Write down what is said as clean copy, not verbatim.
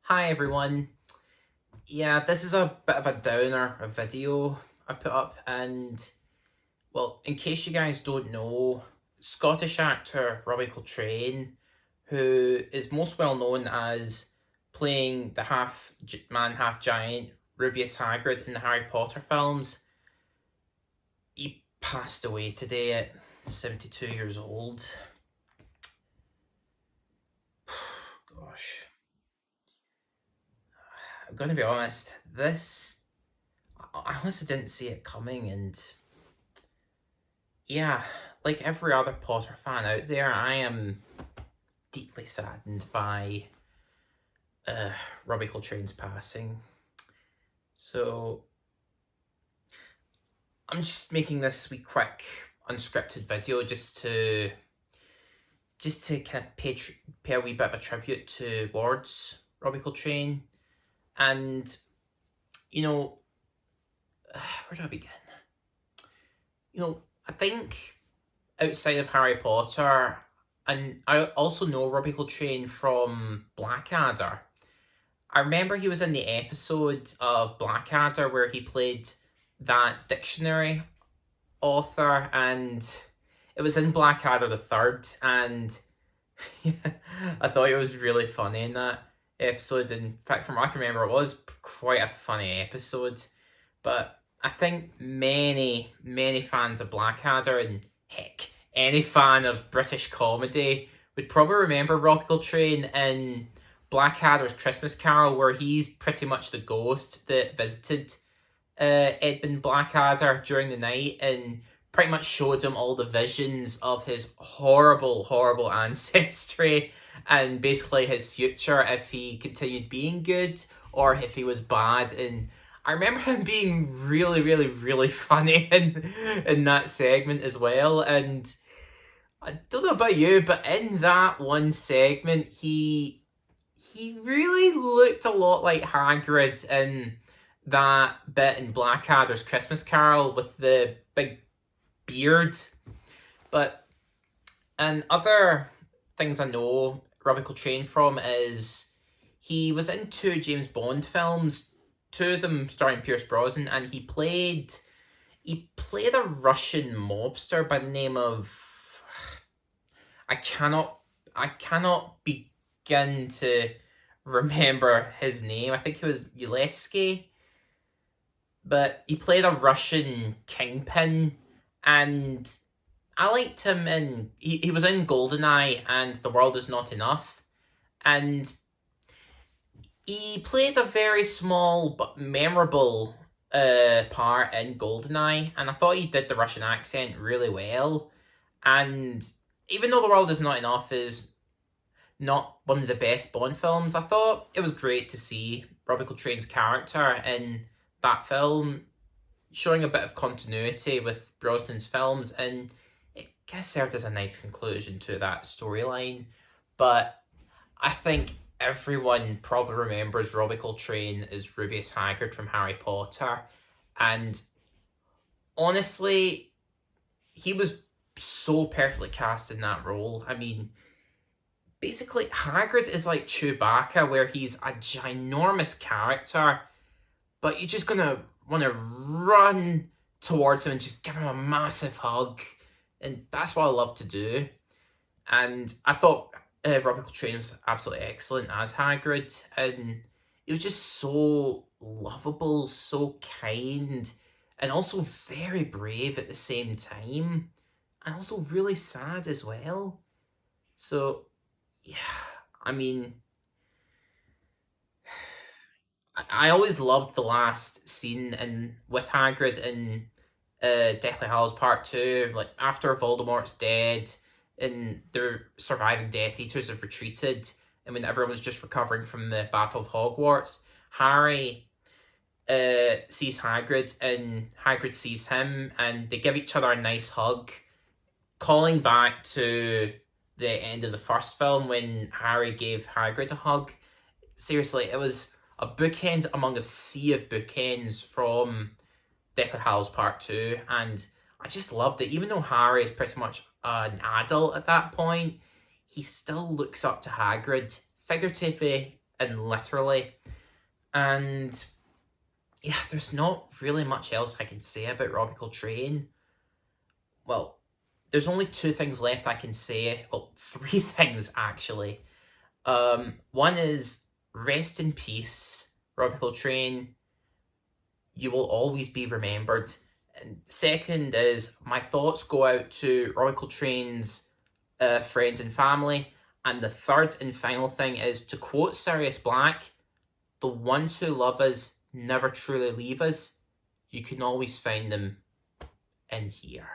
Hi everyone. Yeah, this is a bit of a downer, a video I put up, and well, in case you guys don't know, Scottish actor Robbie Coltrane, who is most well known as playing the half man, half giant Rubeus Hagrid in the Harry Potter films, he passed away today at 72 years old. Gosh, I'm gonna be honest, I honestly didn't see it coming, and yeah, like every other Potter fan out there, I am deeply saddened by uh, Robbie Coltrane's passing. So I'm just making this wee quick unscripted video just to kind of pay a wee bit of a tribute towards Robbie Coltrane. And you know, where do I begin? I think outside of Harry Potter, and I also know Robbie Coltrane from Blackadder. I remember he was in the episode of Blackadder where he played that dictionary author, and it was in Blackadder the Third, and I thought it was really funny in that episode. In fact, from what I can remember, it was quite a funny episode. But I think many fans of Blackadder, and heck, any fan of British comedy would probably remember Robbie Coltrane in Blackadder's Christmas Carol, where he's pretty much the ghost that visited Edmund Blackadder during the night and pretty much showed him all the visions of his horrible ancestry and basically his future if he continued being good or if he was bad. And I remember him being really funny in that segment as well. And I don't know about you, but in that one segment, he really looked a lot like Hagrid in that bit in Blackadder's Christmas Carol with the big beard. But and other things I know Robbie Coltrane from is he was in two James Bond films, two of them starring Pierce Brosnan, and he played a Russian mobster by the name of I cannot begin to remember his name. I think he was Ulesky, but he played a Russian kingpin, and I liked him in. He was in Goldeneye and The World Is Not Enough, and he played a very small but memorable part in Goldeneye, and I thought he did the Russian accent really well. And even though The World Is Not Enough is not one of the best Bond films, I thought it was great to see Robbie Coltrane's character in that film, showing a bit of continuity with Brosnan's films, and it guess served as a nice conclusion to that storyline. But I think everyone probably remembers Robbie Coltrane as Rubeus Hagrid from Harry Potter, and honestly, he was so perfectly cast in that role. I mean, basically, Hagrid is like Chewbacca, where he's a ginormous character, but you're just gonna want to run towards him and just give him a massive hug, and that's what I love to do. And I thought Robbie Coltrane was absolutely excellent as Hagrid, and he was just so lovable, so kind, and also very brave at the same time, and also really sad as well. So, yeah, I mean, I always loved the last scene in with Hagrid in Deathly Hallows Part 2, like after Voldemort's dead and the surviving Death Eaters have retreated, and when everyone's just recovering from the Battle of Hogwarts, Harry sees Hagrid and Hagrid sees him, and they give each other a nice hug, calling back to the end of the first film when Harry gave Hagrid a hug. Seriously, it was a bookend among a sea of bookends from Deathly Hallows Part 2, and I just loved it. Even though Harry is pretty much an adult at that point, he still looks up to Hagrid, figuratively and literally. And yeah, there's not really much else I can say about Robbie Coltrane. Well, there's only two things left I can say. Well, three things actually. One is rest in peace, Robbie Coltrane. You will always be remembered. And second is my thoughts go out to Robbie Coltrane's friends and family. And the third and final thing is to quote Sirius Black, the ones who love us never truly leave us. You can always find them in here.